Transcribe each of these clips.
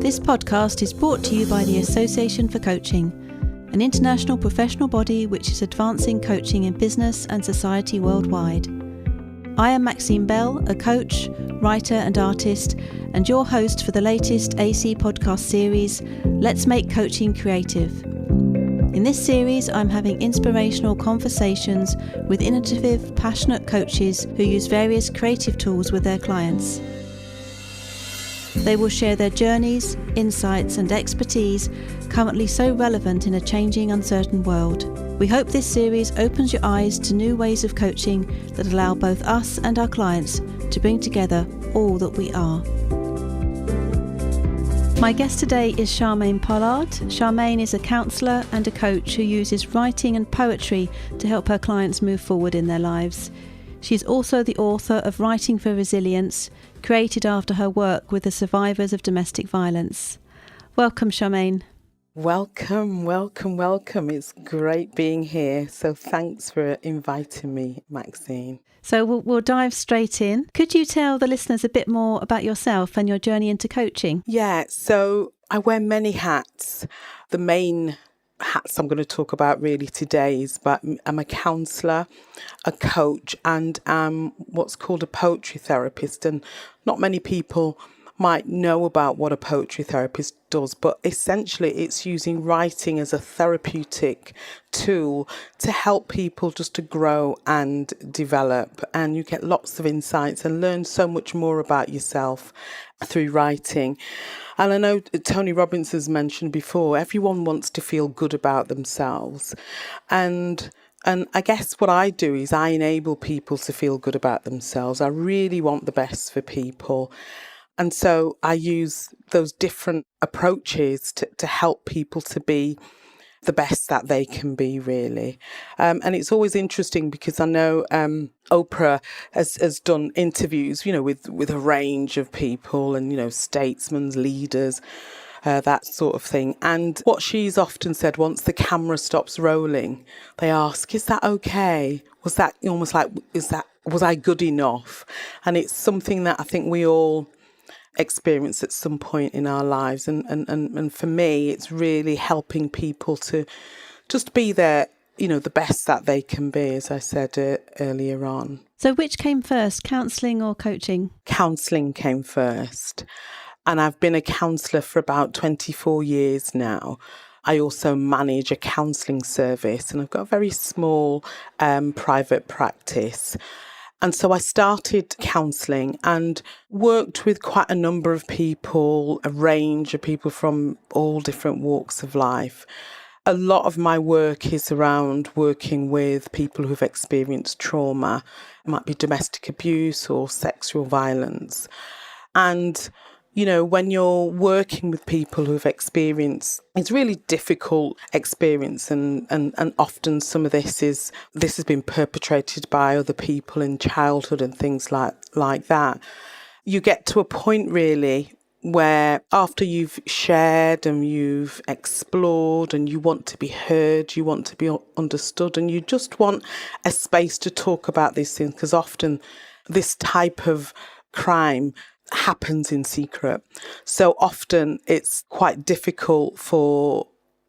This podcast is brought to you by the Association for Coaching, an international professional body which is advancing coaching in business and society worldwide. I am Maxine Bell, a coach, writer and artist, and your host for the latest AC podcast series, Let's Make Coaching Creative. In this series, I'm having inspirational conversations with innovative, passionate coaches who use various creative tools with their clients. They will share their journeys, insights and expertise currently so relevant in a changing, uncertain world. We hope this series opens your eyes to new ways of coaching that allow both us and our clients to bring together all that we are. My guest today is Charmaine Pollard. Charmaine is a counsellor and a coach who uses writing and poetry to help her clients move forward in their lives. She's also the author of Writing for Resilience, created after her work with the survivors of domestic violence. Welcome, Charmaine. Welcome. It's great being here. So thanks for inviting me, Maxine. So we'll dive straight in. Could you tell the listeners a bit more about yourself and your journey into coaching? Yeah, so I wear many hats. The main hats I'm going to talk about really today is but I'm a counsellor, a coach, and what's called a poetry therapist. And not many people might know about what a poetry therapist does, but essentially it's using writing as a therapeutic tool to help people just to grow and develop. And you get lots of insights and learn so much more about yourself through writing. And I know Tony Robbins has mentioned before, everyone wants to feel good about themselves. And I guess what I do is I enable people to feel good about themselves. I really want the best for people. And so I use those different approaches to help people to be the best that they can be, really. And it's always interesting because I know Oprah has done interviews, with a range of people and, statesmen, leaders, that sort of thing. And what she's often said, once the camera stops rolling, they ask, is that okay? Was that almost like, was I good enough? And it's something that I think we all experience at some point in our lives. And for me, it's really helping people to just be the best that they can be, as I said earlier on. So which came first, counselling or coaching? Counselling came first. And I've been a counsellor for about 24 years now. I also manage a counselling service and I've got a very small private practice. And so I started counselling and worked with quite a number of people, a range of people from all different walks of life. A lot of my work is around working with people who've experienced trauma. It might be domestic abuse or sexual violence. And when you're working with people who've experienced, it's really difficult experience and often some of this has been perpetrated by other people in childhood and things like that. You get to a point really where after you've shared and you've explored and you want to be heard, you want to be understood, and you just want a space to talk about these things, because often this type of crime happens in secret. So often it's quite difficult for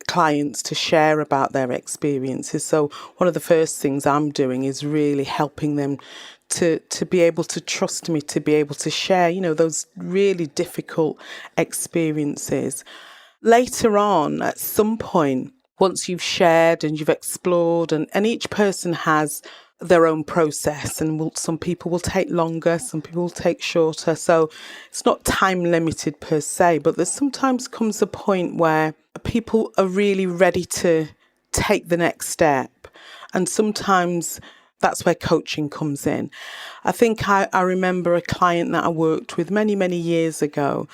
clients to share about their experiences. So one of the first things I'm doing is really helping them to be able to trust me, to be able to share, those really difficult experiences. Later on, at some point, once you've shared and you've explored, and each person has their own process, and some people will take longer, some people will take shorter. So it's not time limited per se, but there sometimes comes a point where people are really ready to take the next step. And sometimes that's where coaching comes in. I think I remember a client that I worked with many, many years ago,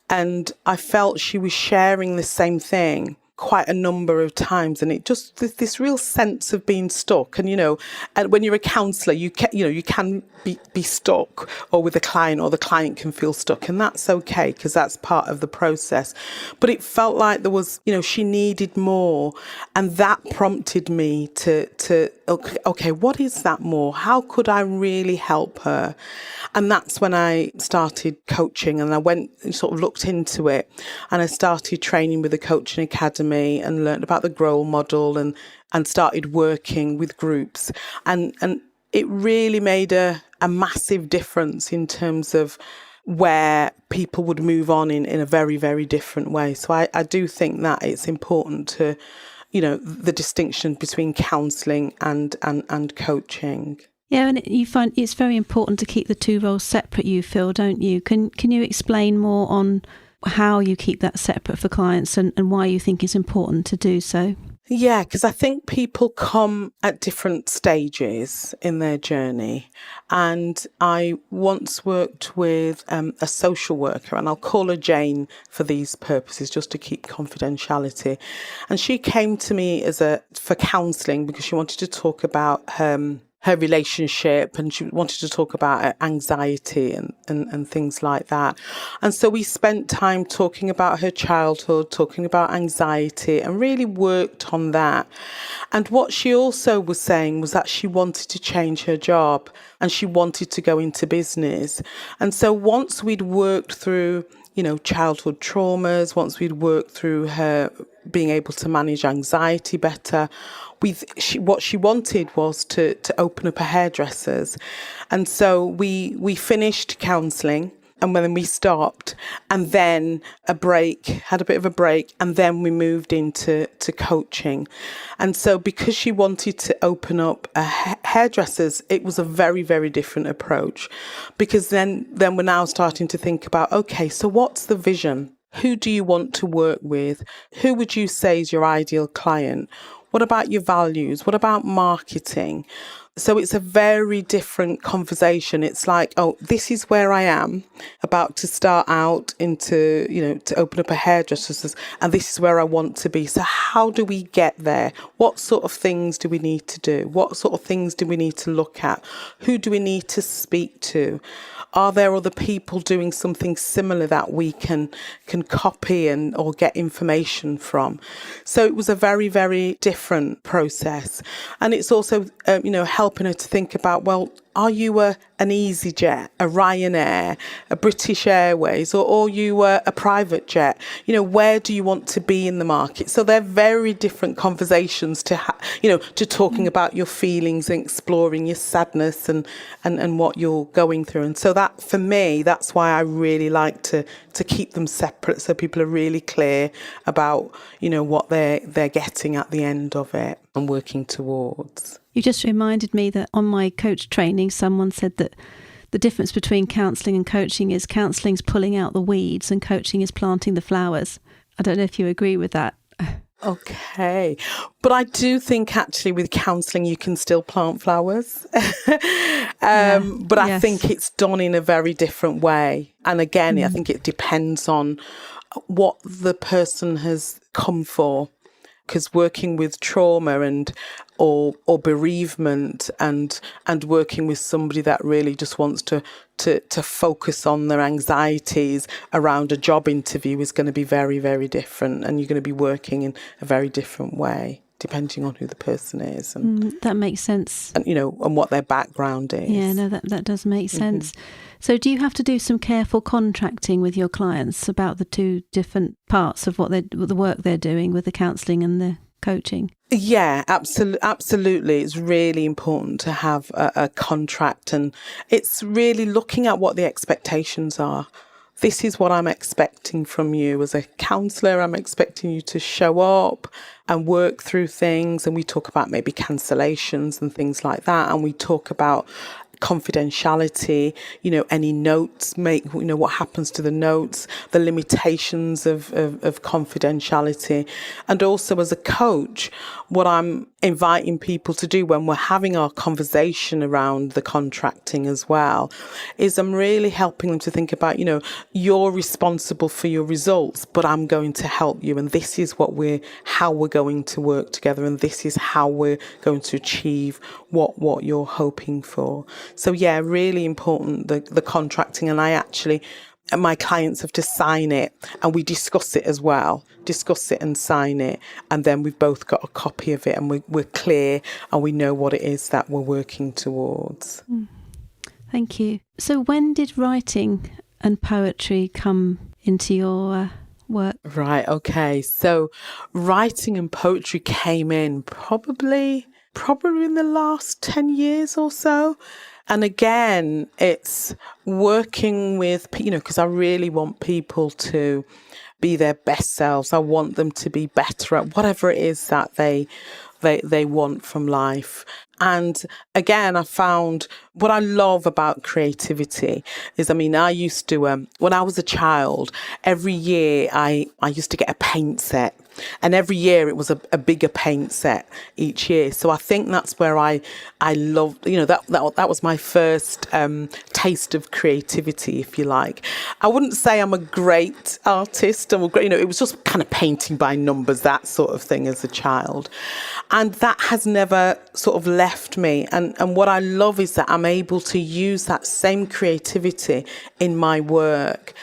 and I felt she was sharing the same thing quite a number of times, and it just this real sense of being stuck. And and when you're a counsellor, you can be stuck, or with a client, or the client can feel stuck, and that's okay because that's part of the process. But it felt like there was, she needed more, and that prompted me to okay, what is that more? How could I really help her? And that's when I started coaching, and I went and sort of looked into it, and I started training with the Coaching Academy and learned about the Grow model and started working with groups. And it really made a massive difference in terms of where people would move on in a very, very different way. So I do think that it's important to, the distinction between counselling and coaching. Yeah, and you find it's very important to keep the two roles separate, you feel, don't you? Can you explain more on how you keep that separate for clients and why you think it's important to do so? Yeah, because I think people come at different stages in their journey. And I once worked with a social worker, and I'll call her Jane for these purposes, just to keep confidentiality. And she came to me for counselling because she wanted to talk about her relationship, and she wanted to talk about anxiety and things like that. And so we spent time talking about her childhood, talking about anxiety, and really worked on that. And what she also was saying was that she wanted to change her job and she wanted to go into business. And so once we'd worked through childhood traumas, once we'd worked through her being able to manage anxiety better, what she wanted was to open up a hairdresser's. And so we finished counselling, and then we stopped, and then had a bit of a break, and then we moved into coaching. And so because she wanted to open up a hairdresser's, it was a very, very different approach, because then we're now starting to think about, okay, so what's the vision? Who do you want to work with? Who would you say is your ideal client? What about your values? What about marketing? So it's a very different conversation. It's like, oh, this is where I am, about to start out into, to open up a hairdresser's, and this is where I want to be. So how do we get there? What sort of things do we need to do? What sort of things do we need to look at? Who do we need to speak to? Are there other people doing something similar that we can copy or get information from? So it was a very, very different process. And it's also, helping her to think about, well, are you an EasyJet, a Ryanair, a British Airways, or are you a private jet? Where do you want to be in the market? So they're very different conversations to talking about your feelings and exploring your sadness and what you're going through. And so that, for me, that's why I really like to keep them separate, so people are really clear about, what they're getting at the end of it and working towards. You just reminded me that on my coach training, someone said that the difference between counselling and coaching is counselling's pulling out the weeds and coaching is planting the flowers. I don't know if you agree with that. Okay. But I do think actually with counselling you can still plant flowers. But I think it's done in a very different way. And again, I think it depends on what the person has come for. Because working with trauma or bereavement and working with somebody that really just wants to focus on their anxieties around a job interview is going to be very, very different, and you're going to be working in a very different way depending on who the person is. And that makes sense. And and what their background is. Yeah, no, that does make sense. So do you have to do some careful contracting with your clients about the two different parts of the work they're doing with the counselling and the coaching? Yeah, absolutely. It's really important to have a contract, and it's really looking at what the expectations are. This is what I'm expecting from you as a counsellor. I'm expecting you to show up and work through things. And we talk about maybe cancellations and things like that. And we talk about confidentiality, any notes, what happens to the notes, the limitations of confidentiality. And also as a coach, what I'm inviting people to do when we're having our conversation around the contracting as well, is I'm really helping them to think about, you're responsible for your results, but I'm going to help you. And this is how we're going to work together. And this is how we're going to achieve what you're hoping for. So yeah, really important, the contracting. And I actually my clients have to sign it, and we discuss it as well, discuss it and sign it. And then we've both got a copy of it, and we're clear and we know what it is that we're working towards. Thank you. So when did writing and poetry come into your work? Right, okay. So writing and poetry came in probably in the last 10 years or so. And again, it's working with, because I really want people to be their best selves. I want them to be better at whatever it is that they want from life. And again, I found what I love about creativity is, I used to, when I was a child, every year I used to get a paint set. And every year it was a bigger paint set each year. So I think that's where I loved, that was my first taste of creativity, if you like. I wouldn't say I'm a great artist. It was just kind of painting by numbers, that sort of thing as a child. And that has never sort of left me. And what I love is that I'm able to use that same creativity in my work.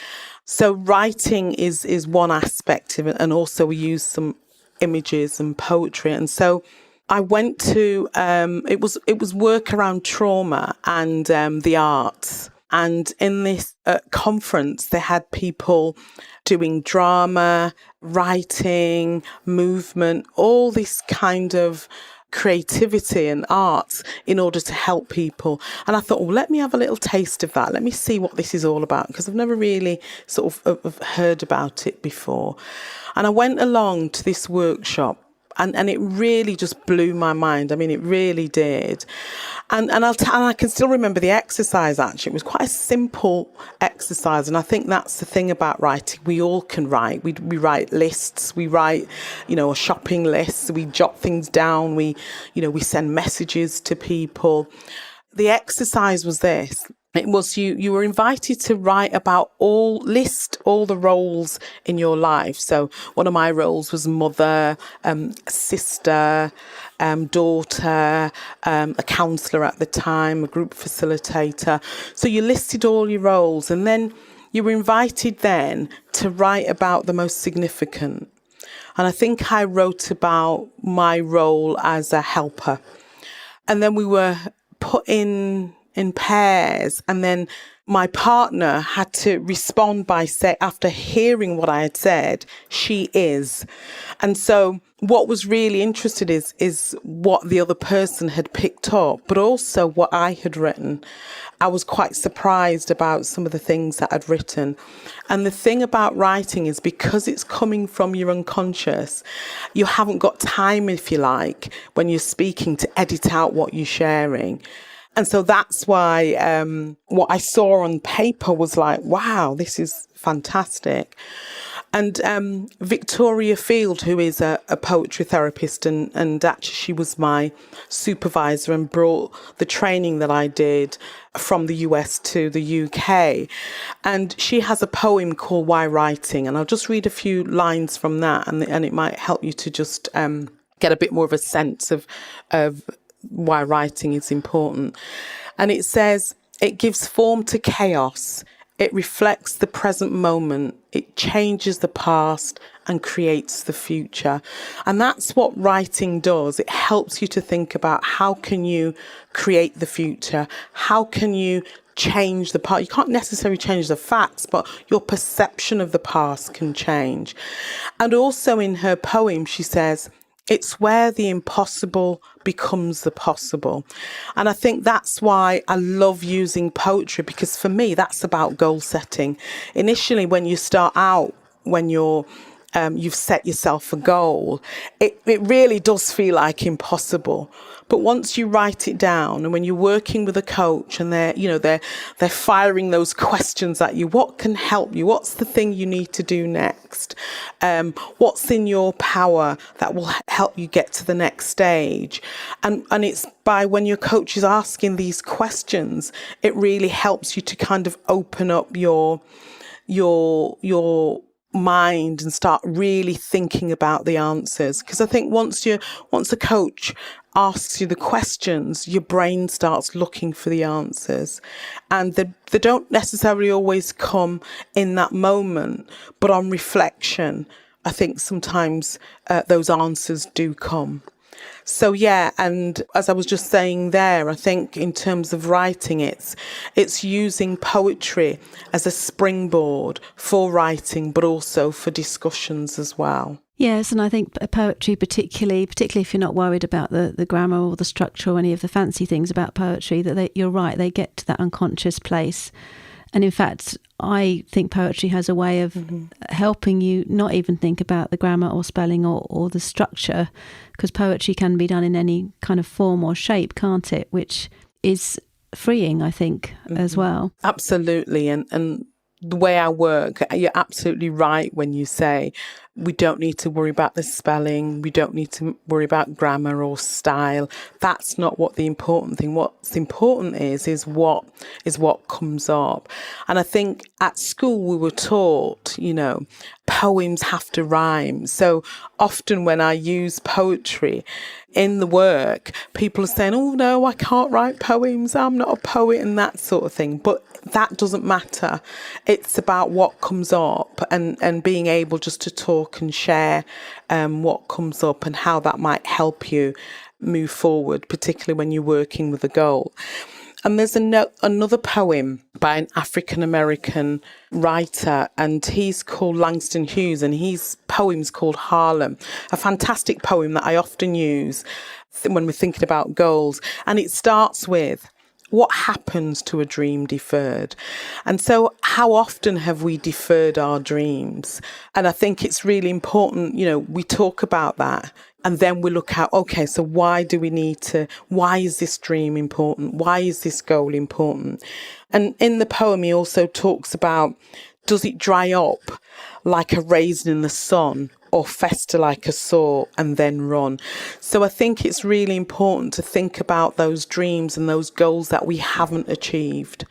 So writing is one aspect of it, and also we use some images and poetry. And so I went to it was work around trauma and the arts. And in this conference, they had people doing drama, writing, movement, all this kind of creativity and arts in order to help people. And I thought, well, let me have a little taste of that. Let me see what this is all about, because I've never really sort of heard about it before. And I went along to this workshop, and it really just blew my mind. It really did. And I can still remember the exercise, actually. It was quite a simple exercise. And I think that's the thing about writing. We all can write. We write lists. We write, a shopping list. We jot things down. We send messages to people. The exercise was this. It was you were invited to write about list all the roles in your life. So one of my roles was mother, sister, daughter, a counsellor at the time, a group facilitator. So you listed all your roles, and then you were invited then to write about the most significant. And I think I wrote about my role as a helper. And then we were put in pairs, and then my partner had to respond by saying, after hearing what I had said, she is. And so what was really interesting is what the other person had picked up, but also what I had written. I was quite surprised about some of the things that I'd written. And the thing about writing is, because it's coming from your unconscious, you haven't got time, if you like, when you're speaking, to edit out what you're sharing. And so that's why what I saw on paper was like, wow, this is fantastic. And Victoria Field, who is a poetry therapist, and actually she was my supervisor and brought the training that I did from the US to the UK. And she has a poem called Why Writing? And I'll just read a few lines from that, and it might help you to just get a bit more of a sense of why writing is important. And it says, it gives form to chaos. It reflects the present moment. It changes the past and creates the future. And that's what writing does. It helps you to think about, how can you create the future? How can you change the past? You can't necessarily change the facts, but your perception of the past can change. And also in her poem, she says, it's where the impossible becomes the possible. And I think that's why I love using poetry, because for me, that's about goal setting. Initially, when you start out, when you've set yourself a goal, it really does feel like impossible. But once you write it down, and when you're working with a coach and they're firing those questions at you, what can help you? What's the thing you need to do next? What's in your power that will help you get to the next stage? And it's by, when your coach is asking these questions, it really helps you to kind of open up your mind and start really thinking about the answers. Because I think once a coach asks you the questions, your brain starts looking for the answers. And they don't necessarily always come in that moment, but on reflection, I think sometimes those answers do come. So yeah, and as I was just saying there, I think in terms of writing, it's using poetry as a springboard for writing, but also for discussions as well. Yes, and I think poetry, particularly if you're not worried about the grammar or the structure or any of the fancy things about poetry, you're right, they get to that unconscious place. And in fact, I think poetry has a way of helping you not even think about the grammar or spelling or the structure, because poetry can be done in any kind of form or shape, can't it? Which is freeing, I think, as well. Absolutely. And the way I work, you're absolutely right when you say we don't need to worry about the spelling. We don't need to worry about grammar or style. That's not what the important thing. What's important is what comes up. And I think at school we were taught, poems have to rhyme. So often when I use poetry in the work, people are saying, oh no, I can't write poems. I'm not a poet and that sort of thing. But that doesn't matter. It's about what comes up and being able just to talk and share what comes up and how that might help you move forward, particularly when you're working with a goal. And there's another poem by an African-American writer, and he's called Langston Hughes, and his poem's called Harlem, a fantastic poem that I often use when we're thinking about goals. And it starts with, what happens to a dream deferred? And so how often have we deferred our dreams? And I think it's really important, we talk about that and then we look at, okay, so why is this dream important? Why is this goal important? And in the poem, he also talks about, does it dry up like a raisin in the sun or fester like a sore and then run? So I think it's really important to think about those dreams and those goals that we haven't achieved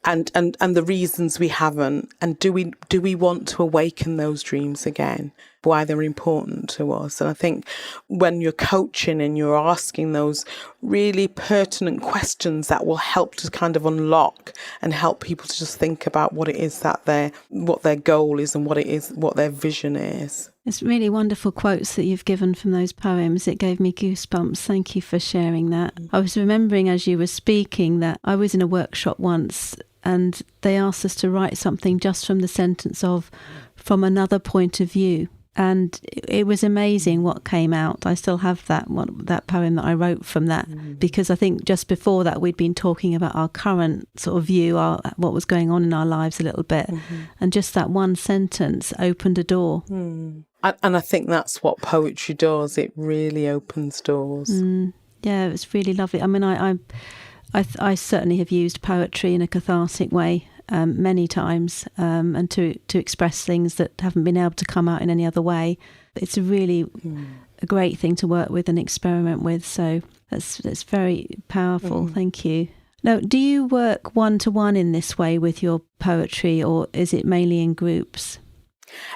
and the reasons we haven't. And do we want to awaken those dreams again? Why they're important to us. And I think when you're coaching and you're asking those really pertinent questions, that will help to kind of unlock and help people to just think about what it is that what their goal is and what their vision is. It's really wonderful quotes that you've given from those poems. It gave me goosebumps. Thank you for sharing that. I was remembering as you were speaking that I was in a workshop once and they asked us to write something just from the sentence of, from another point of view. And it was amazing what came out. I still have that poem that I wrote from that, because I think just before that we'd been talking about our current sort of view, what was going on in our lives a little bit. And just that one sentence opened a door. And I think that's what poetry does. It really opens doors. Yeah, it's really lovely. I mean, I certainly have used poetry in a cathartic way many times, and to express things that haven't been able to come out in any other way. It's really a great thing to work with and experiment with. So that's very powerful. Thank you. Now, do you work one-to-one in this way with your poetry, or is it mainly in groups?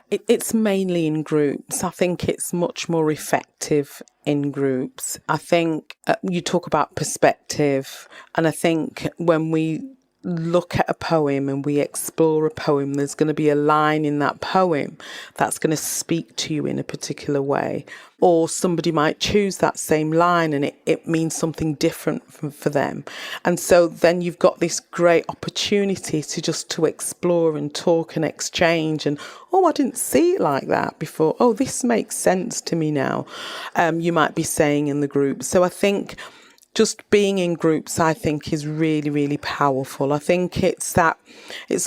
It's mainly in groups. I think it's much more effective in groups. I think you talk about perspective, and I think when we look at a poem and we explore a poem, there's going to be a line in that poem that's going to speak to you in a particular way. Or somebody might choose that same line and it means something different for them. And so then you've got this great opportunity to explore and talk and exchange. And, oh, I didn't see it like that before. Oh, this makes sense to me now. You might be saying in the group. So I think just being in groups, I think, is really, really powerful. I think it's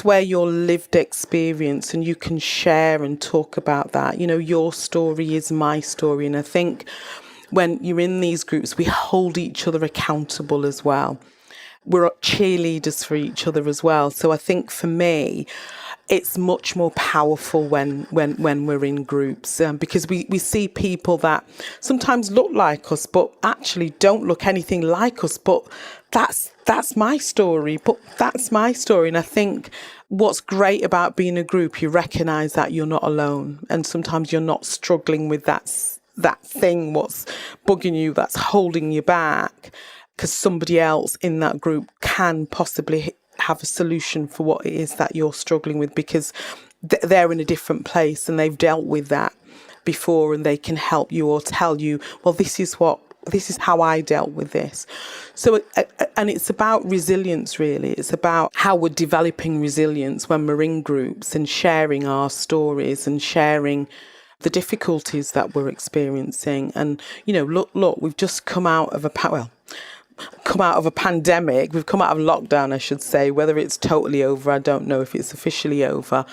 where your lived experience and you can share and talk about that. Your story is my story. And I think when you're in these groups, we hold each other accountable as well. We're cheerleaders for each other as well. So I think for me, it's much more powerful when we're in groups, because we see people that sometimes look like us but actually don't look anything like us, but that's my story, and I think what's great about being a group, you recognise that you're not alone, and sometimes you're not struggling with that that thing, what's bugging you, that's holding you back, because somebody else in that group can possibly have a solution for what it is that you're struggling with, because they're in a different place and they've dealt with that before, and they can help you or tell you, well, this is how I dealt with this. So, and it's about resilience, really. It's about how we're developing resilience when we're in groups and sharing our stories and sharing the difficulties that we're experiencing. And, look, we've just come out of a pandemic. We've come out of lockdown, I should say. Whether it's totally over, I don't know if it's officially over.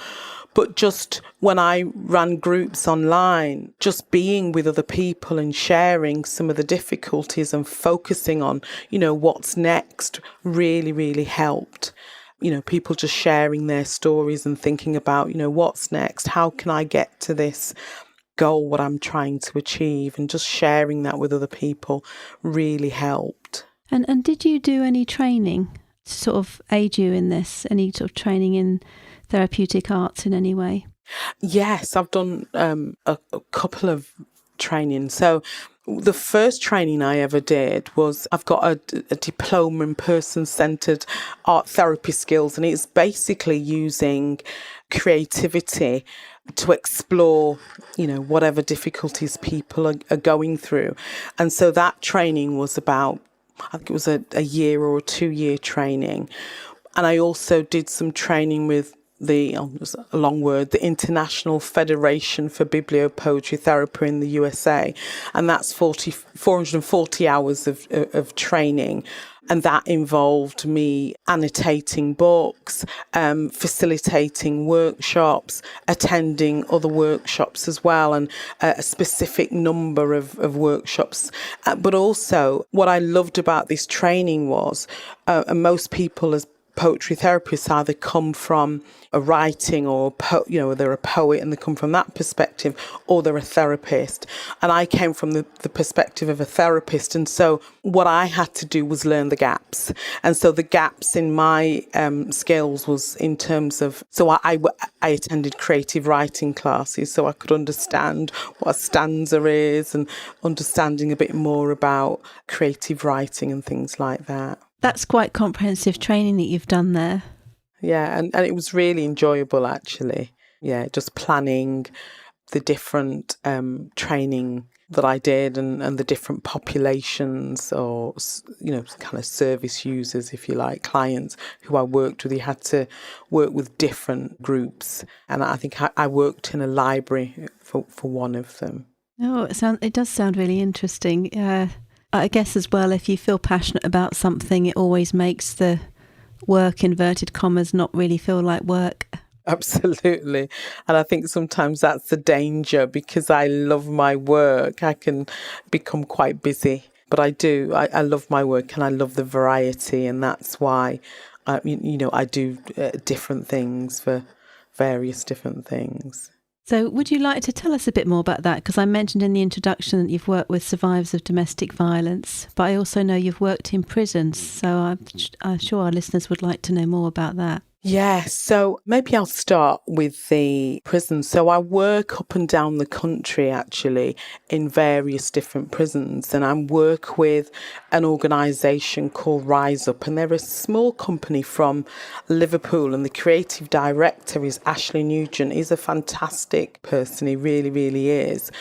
But just when I ran groups online, just being with other people and sharing some of the difficulties and focusing on, what's next really, really helped. People just sharing their stories and thinking about, what's next? How can I get to this goal, what I'm trying to achieve? And just sharing that with other people really helped. And did you do any training to sort of aid you in this? Any sort of training in therapeutic arts in any way? Yes, I've done a couple of training. So the first training I ever did was, I've got a diploma in person-centred art therapy skills, and it's basically using creativity to explore, whatever difficulties people are going through. And so that training was about, I think it was a year or a 2-year training. And I also did some training with the International Federation for Bibliopoetry Therapy in the USA. And that's 440 hours of training. And that involved me annotating books, facilitating workshops, attending other workshops as well, and a specific number of workshops. But also, what I loved about this training was, and most people as poetry therapists either come from a writing or, they're a poet and they come from that perspective, or they're a therapist. And I came from the perspective of a therapist. And so what I had to do was learn the gaps. And so the gaps in my skills was in terms of, so I attended creative writing classes so I could understand what a stanza is, and understanding a bit more about creative writing and things like that. That's quite comprehensive training that you've done there. Yeah, and it was really enjoyable, actually. Yeah, just planning the different training that I did, and the different populations, or, kind of service users, if you like, clients who I worked with. You had to work with different groups. And I think I worked in a library for one of them. Oh, it does sound really interesting. I guess as well, if you feel passionate about something, it always makes the work, inverted commas, not really feel like work. Absolutely. And I think sometimes that's the danger, because I love my work. I can become quite busy, but I do. I love my work, and I love the variety. And that's why, I do different things for various different things. So would you like to tell us a bit more about that? Because I mentioned in the introduction that you've worked with survivors of domestic violence, but I also know you've worked in prisons. So I'm sure our listeners would like to know more about that. Yes, so maybe I'll start with the prisons. So I work up and down the country, actually, in various different prisons, and I work with an organisation called Rise Up, and they're a small company from Liverpool, and the creative director is Ashley Nugent. He's a fantastic person, he really, really is.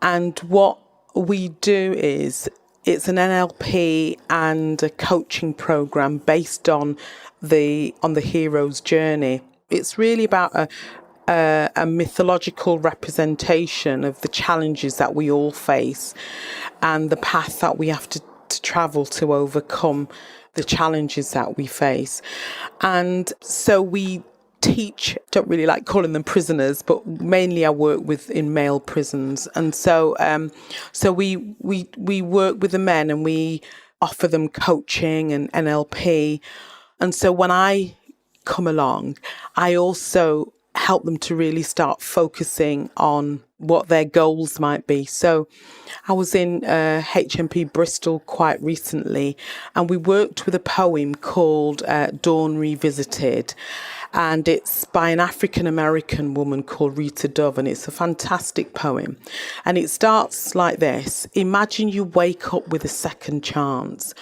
And what we do is, it's an NLP and a coaching program based on the hero's journey. It's really about a mythological representation of the challenges that we all face, and the path that we have to travel to overcome the challenges that we face. And so we teach, don't really like calling them prisoners, but mainly I work in male prisons. And so we work with the men, and we offer them coaching and NLP. And so when I come along, I also help them to really start focusing on what their goals might be. So I was in HMP Bristol quite recently, and we worked with a poem called Dawn Revisited. And it's by an African-American woman called Rita Dove, and it's a fantastic poem. And it starts like this: imagine you wake up with a second chance.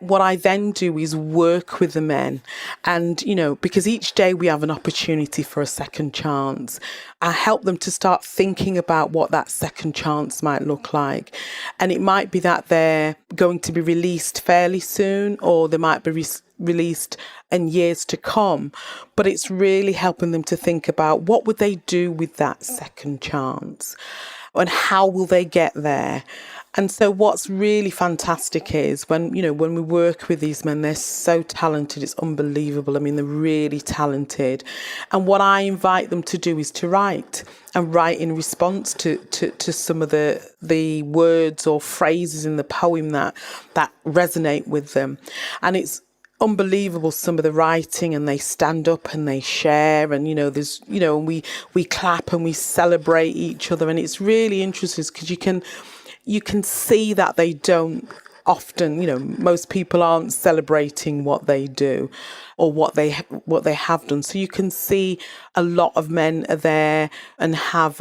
What I then do is work with the men, and, because each day we have an opportunity for a second chance, I help them to start thinking about what that second chance might look like. And it might be that they're going to be released fairly soon, or they might be released in years to come. But it's really helping them to think about what would they do with that second chance, and how will they get there. And so what's really fantastic is when we work with these men, they're so talented. It's unbelievable. I mean, they're really talented. And what I invite them to do is to write, and write in response to some of the words or phrases in the poem that resonate with them. And it's unbelievable, some of the writing, and they stand up and they share, and there's and we clap and we celebrate each other. And it's really interesting because you can see that they don't often, most people aren't celebrating what they do or what they have done. So you can see a lot of men are there and have,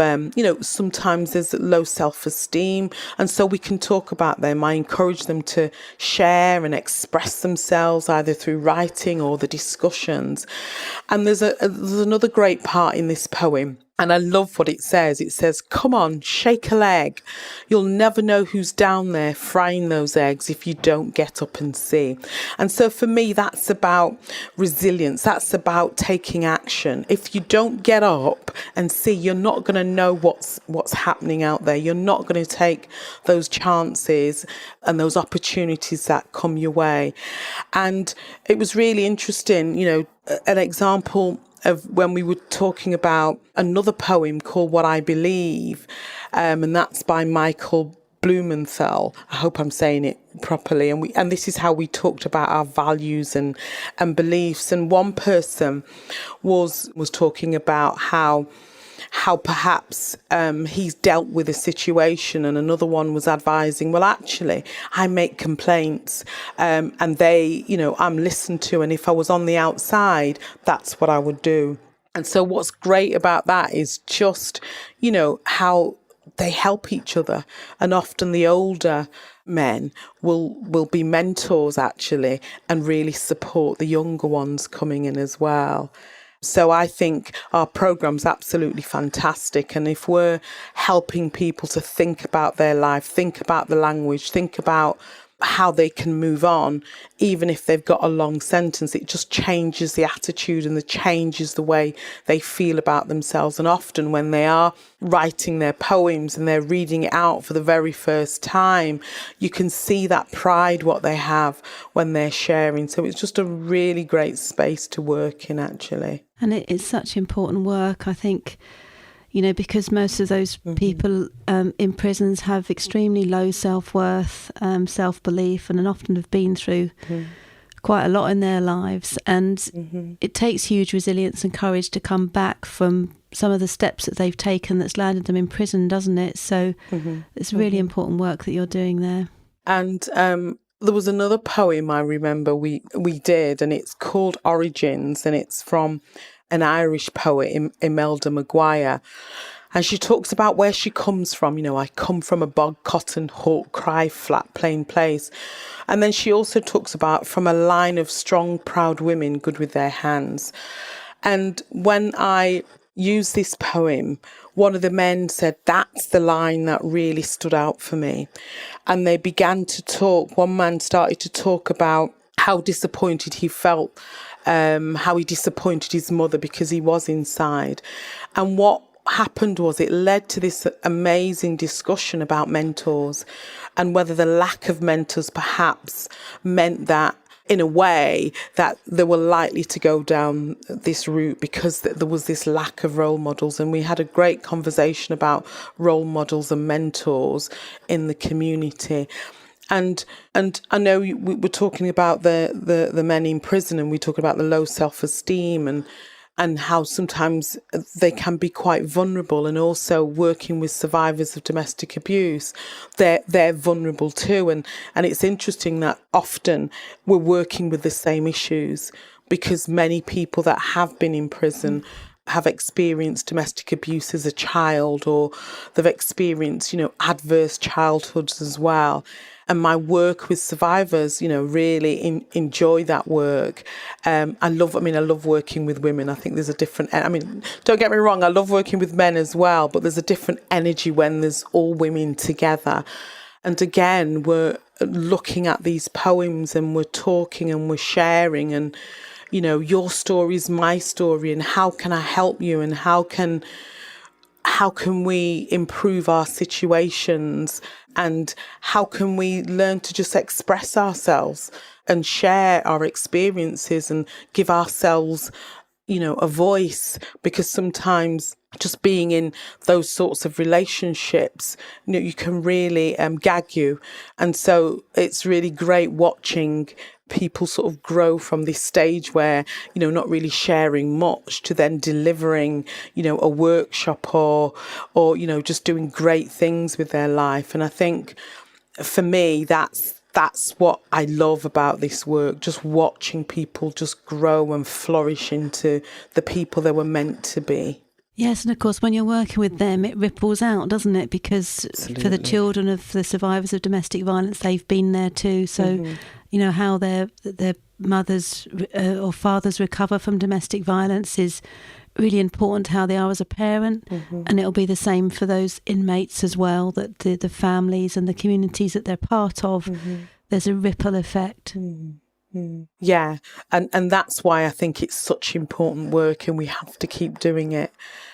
sometimes there's low self-esteem. And so we can talk about them. I encourage them to share and express themselves either through writing or the discussions. And there's another great part in this poem. And I love what it says. It says, come on, shake a leg. You'll never know who's down there frying those eggs if you don't get up and see. And so for me, that's about resilience. That's about taking action. If you don't get up and see, you're not going to know what's happening out there. You're not going to take those chances and those opportunities that come your way. And it was really interesting, an example of when we were talking about another poem called What I Believe, and that's by Michael Blumenthal. I hope I'm saying it properly. And this is how we talked about our values and beliefs. And one person was talking about how perhaps he's dealt with a situation, and another one was advising, well, actually, I make complaints and they, I'm listened to, and if I was on the outside, that's what I would do. And so what's great about that is just, how they help each other. And often the older men will be mentors, actually, and really support the younger ones coming in as well. So I think our program's absolutely fantastic. And if we're helping people to think about their life, think about the language, think about how they can move on, even if they've got a long sentence, it just changes the attitude and changes the way they feel about themselves. And often when they are writing their poems and they're reading it out for the very first time, you can see that pride, what they have when they're sharing. So it's just a really great space to work in, actually. And it's such important work, I think, because most of those people in prisons have extremely low self-worth, self-belief, and often have been through quite a lot in their lives. And it takes huge resilience and courage to come back from some of the steps that they've taken that's landed them in prison, doesn't it? So it's really important work that you're doing there. And there was another poem I remember we did, and it's called Origins, and it's from an Irish poet, Imelda Maguire. And she talks about where she comes from. I come from a bog cotton hawk cry flat plain place. And then she also talks about from a line of strong, proud women, good with their hands. And when I used this poem, one of the men said, that's the line that really stood out for me. And they began to talk. One man started to talk about how disappointed he felt, how he disappointed his mother because he was inside. And what happened was it led to this amazing discussion about mentors, and whether the lack of mentors perhaps meant that, in a way, that they were likely to go down this route because there was this lack of role models. And we had a great conversation about role models and mentors in the community. And I know we were talking about the men in prison, and we talked about the low self-esteem, and and how sometimes they can be quite vulnerable, and also working with survivors of domestic abuse, they're vulnerable too. And it's interesting that often we're working with the same issues, because many people that have been in prison have experienced domestic abuse as a child, or they've experienced, adverse childhoods as well. And my work with survivors, really enjoy that work. I love working with women. I think there's a different, don't get me wrong, I love working with men as well, but there's a different energy when there's all women together. And again, we're looking at these poems and we're talking and we're sharing, and, your story is my story, and how can I help you, and how can we improve our situations, and how can we learn to just express ourselves and share our experiences and give ourselves, a voice, because sometimes just being in those sorts of relationships, you can really gag you. And so it's really great watching people sort of grow from this stage where, not really sharing much, to then delivering, a workshop or, just doing great things with their life. And I think for me, that's what I love about this work, just watching people just grow and flourish into the people they were meant to be. Yes, and of course, when you're working with them, it ripples out, doesn't it? Because Absolutely. For the children of the survivors of domestic violence, they've been there too. So, how their mothers or fathers recover from domestic violence is really important, how they are as a parent. And it'll be the same for those inmates as well, that the families and the communities that they're part of, there's a ripple effect. Yeah, and that's why I think it's such important work, and we have to keep doing it,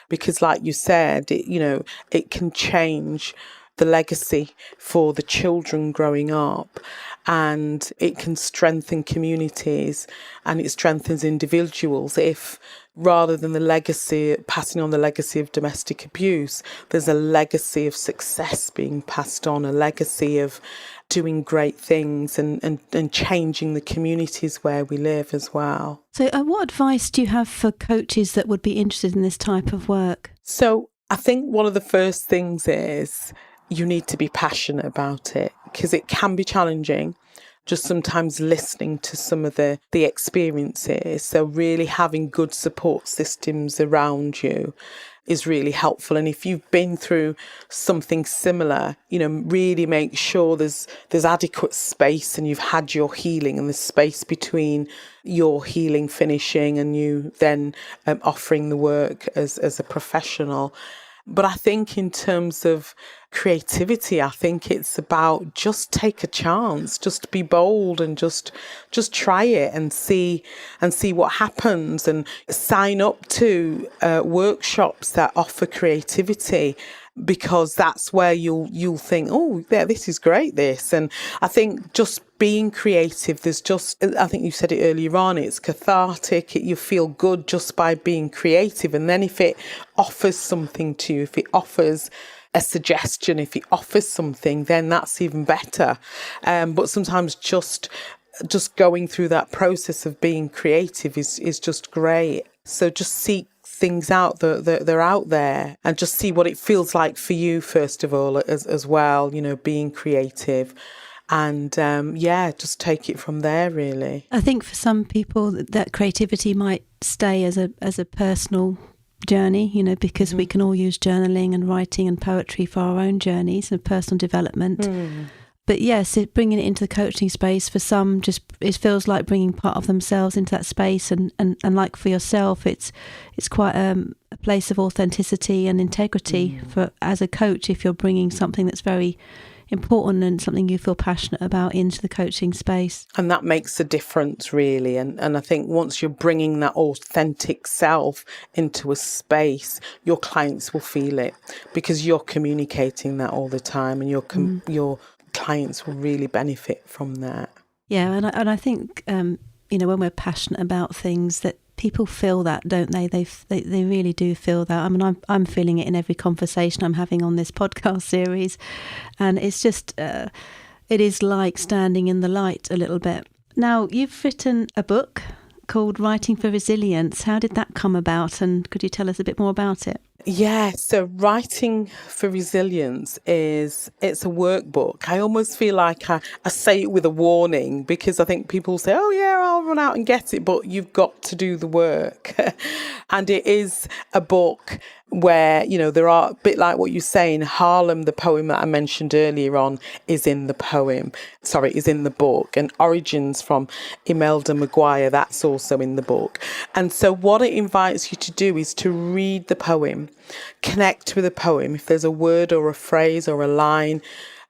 because like you said, it can change the legacy for the children growing up, and it can strengthen communities, and it strengthens individuals if, rather than passing on the legacy of domestic abuse, there's a legacy of success being passed on, a legacy of doing great things and changing the communities where we live as well. So what advice do you have for coaches that would be interested in this type of work? So I think one of the first things is you need to be passionate about it, because it can be challenging, just sometimes listening to some of the experiences. So really having good support systems around you is really helpful. And if you've been through something similar, really make sure there's adequate space, and you've had your healing, and there's space between your healing finishing and you then offering the work as a professional. But I think in terms of creativity, I think it's about just take a chance, just be bold, and just try it and see what happens, and sign up to workshops that offer creativity, because that's where you'll think, oh yeah, this is great, this. And I think just being creative, I think you said it earlier on, it's cathartic, you feel good just by being creative. And then if it offers something to you, if it offers a suggestion, if it offers something, then that's even better. But sometimes just going through that process of being creative is just great. So just seek things out that they're out there, and just see what it feels like for you first of all, as well, being creative. And just take it from there, really. I think for some people that creativity might stay as a personal journey, because we can all use journaling and writing and poetry for our own journeys and personal development. But yes, bringing it into the coaching space, for some, it feels like bringing part of themselves into that space, and like for yourself, it's quite a place of authenticity and integrity for as a coach, if you're bringing something that's very important and something you feel passionate about into the coaching space. And that makes a difference, really. And I think once you're bringing that authentic self into a space, your clients will feel it, because you're communicating that all the time, and your clients will really benefit from that. Yeah, and I think when we're passionate about things, that people feel that, don't they? They really do feel that. I mean, I'm feeling it in every conversation I'm having on this podcast series, and it's just it is like standing in the light a little bit. Now, you've written a book called Writing for Resilience. How did that come about, and could you tell us a bit more about it? Yeah, so Writing for Resilience it's a workbook. I almost feel like I say it with a warning, because I think people say, oh yeah, I'll run out and get it, but you've got to do the work. And it is a book where, there are, a bit like what you're saying, Harlem, the poem that I mentioned earlier on, is in the book. And Origins from Imelda Maguire, that's also in the book. And so what it invites you to do is to read the poem, connect with the poem, if there's a word or a phrase or a line,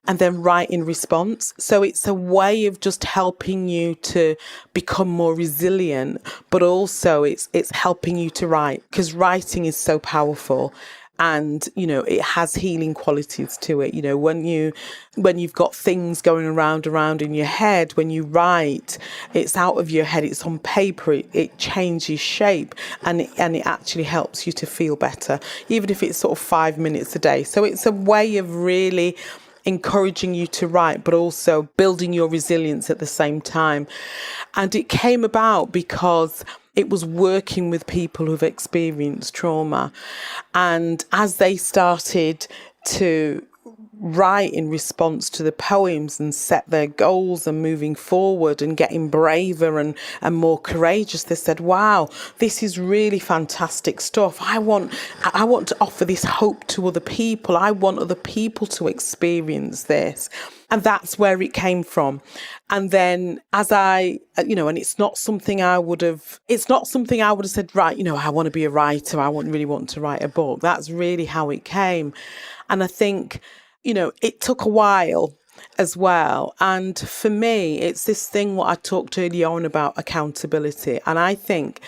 and then write in response. So it's a way of just helping you to become more resilient, but also it's helping you to write, because writing is so powerful. And, it has healing qualities to it. When you've got things going around in your head, when you write, it's out of your head, it's on paper, it changes shape, and it actually helps you to feel better, even if it's sort of 5 minutes a day. So it's a way of really encouraging you to write, but also building your resilience at the same time. And it came about because it was working with people who've experienced trauma. And as they started to write in response to the poems and set their goals and moving forward and getting braver and more courageous, they said, wow, this is really fantastic stuff. I want to offer this hope to other people. I want other people to experience this. And that's where it came from. And then as and it's not something I would have said, right, I want to be a writer. I really want to write a book. That's really how it came. And I think, it took a while as well. And for me, it's this thing what I talked earlier on about accountability. And I think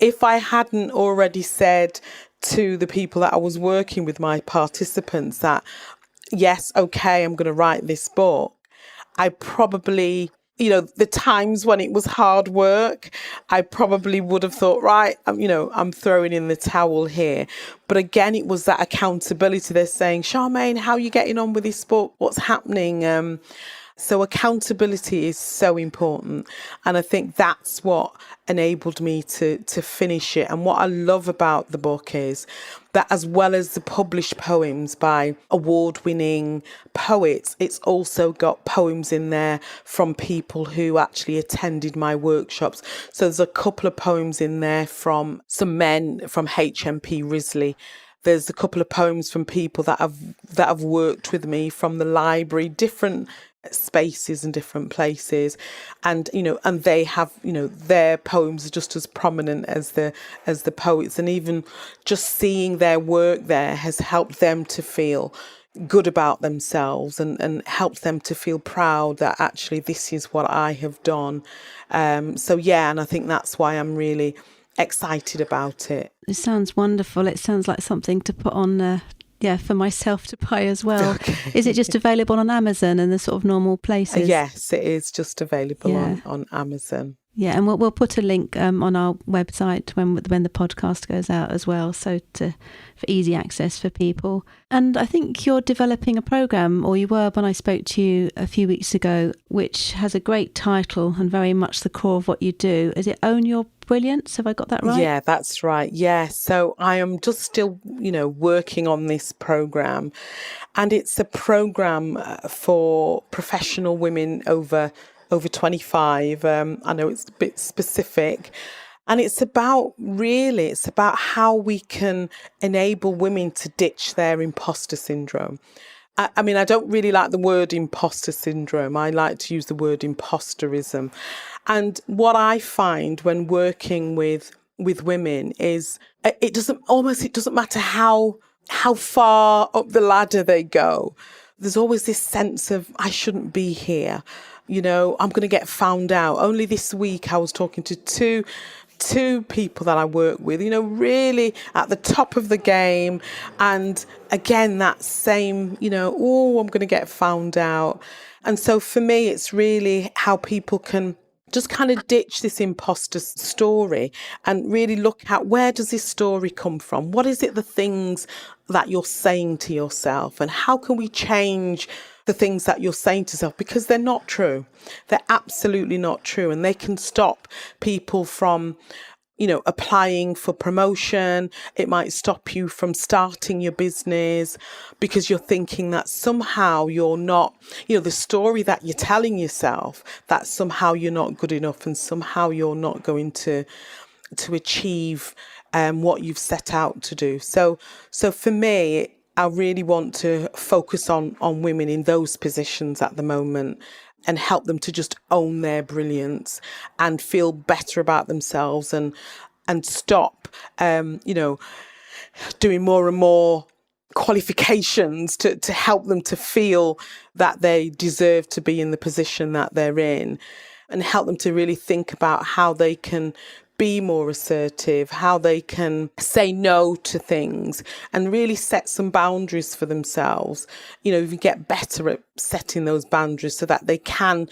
if I hadn't already said to the people that I was working with, my participants, that, yes, okay, I'm going to write this book, I probably, the times when it was hard work, I probably would have thought, right, I'm throwing in the towel here. But again, it was that accountability. They're saying, Charmaine, how are you getting on with this book? What's happening? So accountability is so important. And I think that's what enabled me to finish it. And what I love about the book is that, as well as the published poems by award-winning poets, it's also got poems in there from people who actually attended my workshops. So there's a couple of poems in there from some men from HMP Risley. There's a couple of poems from people that have worked with me from the library, different spaces and different places, and and they have, their poems are just as prominent as the poets, and even just seeing their work there has helped them to feel good about themselves and helped them to feel proud that actually this is what I have done. So yeah, and I think that's why I'm really excited about it. It sounds wonderful. It sounds like something to put on for myself to buy as well. Okay. Is it just available on Amazon and the sort of normal places? Yes, it is just available on Amazon. Yeah, and we'll put a link on our website when the podcast goes out as well, so for easy access for people. And I think you're developing a program, or you were when I spoke to you a few weeks ago, which has a great title and very much the core of what you do. Is it Own Your Brilliance? Have I got that right? Yeah, that's right. Yeah, so I am just still, working on this program, and it's a program for professional women over 25. I know it's a bit specific, and it's about how we can enable women to ditch their imposter syndrome. I mean, I don't really like the word imposter syndrome. I like to use the word imposterism. And what I find when working with women is it doesn't matter how far up the ladder they go. There's always this sense of, I shouldn't be here. I'm going to get found out. Only this week I was talking to two people that I work with, really at the top of the game. And again, that same, I'm going to get found out. And so for me, it's really how people can just kind of ditch this imposter story and really look at, where does this story come from? What is it, the things that you're saying to yourself, and how can we change the things that you're saying to yourself, because they're not true. They're absolutely not true, and they can stop people from applying for promotion. It might stop you from starting your business because you're thinking that somehow you're not, the story that you're telling yourself, that somehow you're not good enough and somehow you're not going to achieve what you've set out to do. So for me, I really want to focus on women in those positions at the moment and help them to just own their brilliance and feel better about themselves and stop, doing more and more qualifications to help them to feel that they deserve to be in the position that they're in, and help them to really think about how they can be more assertive, how they can say no to things and really set some boundaries for themselves, even get better at setting those boundaries so that they can,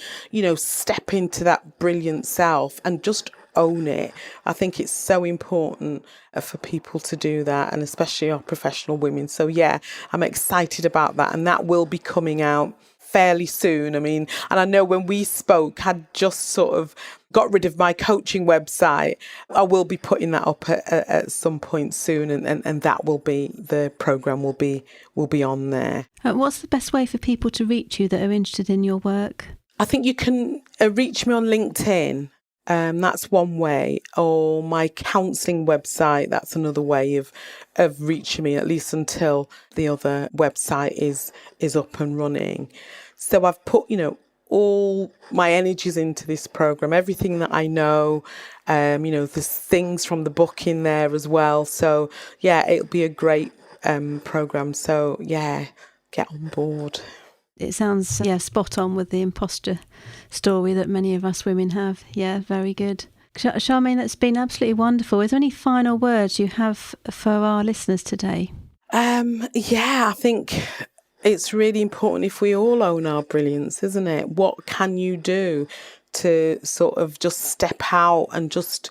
step into that brilliant self and just own it. I think it's so important for people to do that, and especially our professional women. So yeah, I'm excited about that, and that will be coming out fairly soon. And I know when we spoke, I'd just sort of got rid of my coaching website. I will be putting that up at some point soon, and that will be, the program will be on there. What's the best way for people to reach you that are interested in your work? I think you can reach me on LinkedIn. That's one way, or my counselling website. That's another way of reaching me, at least until the other website is up and running. So I've put, all my energies into this program, everything that I know. There's things from the book in there as well. So yeah, it'll be a great program. So yeah, get on board. It sounds, spot on with the imposter story that many of us women have. Yeah, very good. Charmaine, that's been absolutely wonderful. Is there any final words you have for our listeners today? I think it's really important if we all own our brilliance, isn't it? What can you do to sort of just step out and just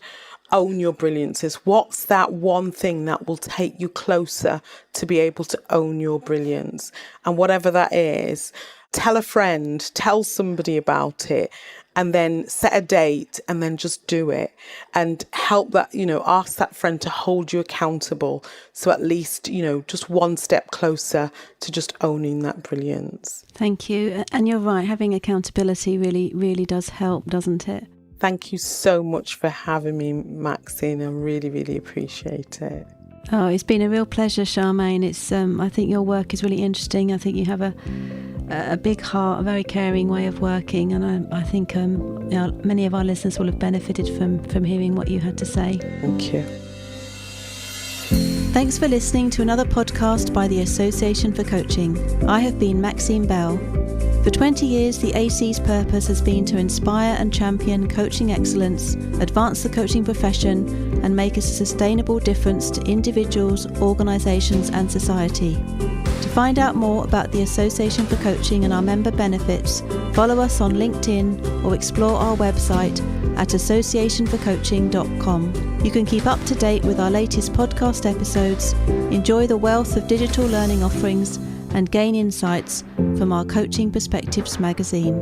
own your brilliances? What's that one thing that will take you closer to be able to own your brilliance? And whatever that is, tell a friend, tell somebody about it, and then set a date and then just do it, and help that, ask that friend to hold you accountable. So at least, just one step closer to just owning that brilliance. Thank you. And you're right, having accountability really, really does help, doesn't it? Thank you so much for having me, Maxine. I really, really appreciate it. Oh, it's been a real pleasure, Charmaine. It's I think your work is really interesting. I think you have a big heart, a very caring way of working, and I think many of our listeners will have benefited from hearing what you had to say. Thank you. Thanks for listening to another podcast by the Association for Coaching. I have been Maxine Bell. For 20 years, the AC's purpose has been to inspire and champion coaching excellence, advance the coaching profession, and make a sustainable difference to individuals, organisations and society. To find out more about the Association for Coaching and our member benefits, follow us on LinkedIn or explore our website at associationforcoaching.com. You can keep up to date with our latest podcast episodes, enjoy the wealth of digital learning offerings, and gain insights from our Coaching Perspectives magazine.